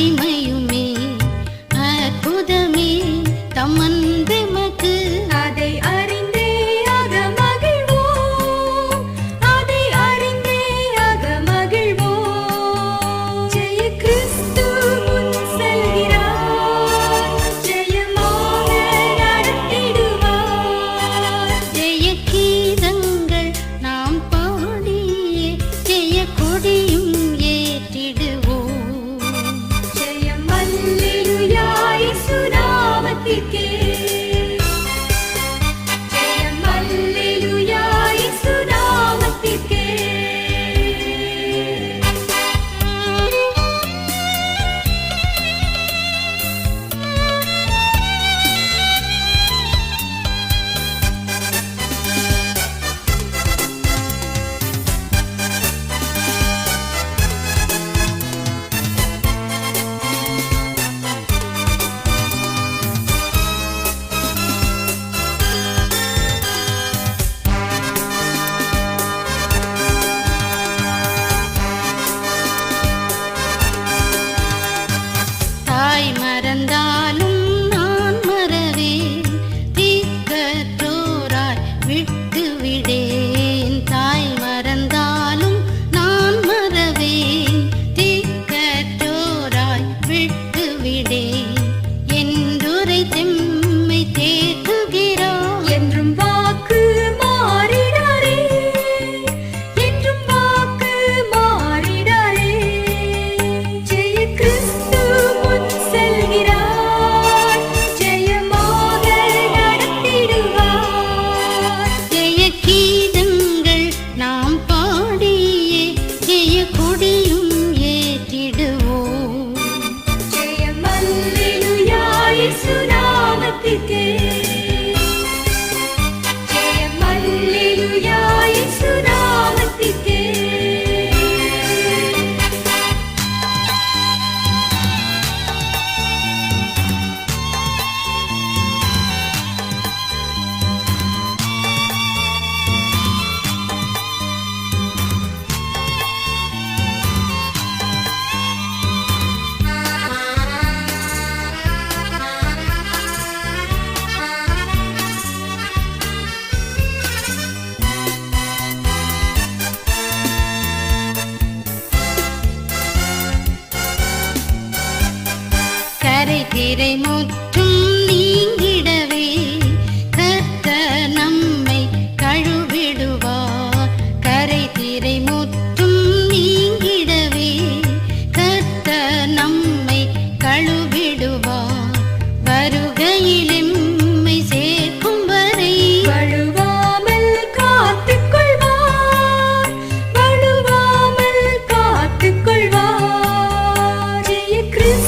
மகிமையுமே அற்புதமே தம்மன்பெமக்கு அதை அறிந்தே அக மகிழ்வோம், அதை அறிந்தே அக மகிழ்வோம். ஜெய கிறிஸ்து முன் செல்கிறார், ஜெயமாக நடத்திடுவார். ஜெய கீதங்கள் நாம் பாடியே ஜெய கொடியும் ஏற்றிடுவோம். ஜெயம் அல்லேலூயா இயேசு நாமத்திற்கே. ஜெயம் அல்லேலூயா இயேசு நாமத்திற்கே. தாய் மறந்தாலும் நான் மறவேன், தீக்கற்றோராய் விட்டு விடேன். தாய் மறந்தாலும் நான் மறவேன், தீக்கற்றோராய் விட்டு விடேன். என்றுரை தெம்மை தேற்றுகிறார், என்றும் வாக்கு மாறிடாரே, என்றும் வாக்கு மாறிடாரே. ஜெய கிறிஸ்து முன் செல்கிறார், ஜெயமாக நடத்திடுவார். ஜெய கீதங்கள் நாம் பாடியே ஜெய கொடியும் ஏற்றிடுவோம். ஜெயம் அல்லேலூயா இயேசு நாமத்திற்கே. ஜெயம் அல்லேலூயா இயேசு நாமத்திற்கே. கரை திரை முற்றும் நீங்கிடவே கர்த்தர் நம்மை கழுவிடுவார். கரை திரை முற்றும் நீங்கிடவே கர்த்தர் நம்மை கழுவிடுவார். வருகையில் எம்மை சேர்க்கும் வரை வழுவாமல் காத்துக்கொள்வார், வழுவாமல் காத்துக்கொள்வார். ஜெய கிறிஸ்து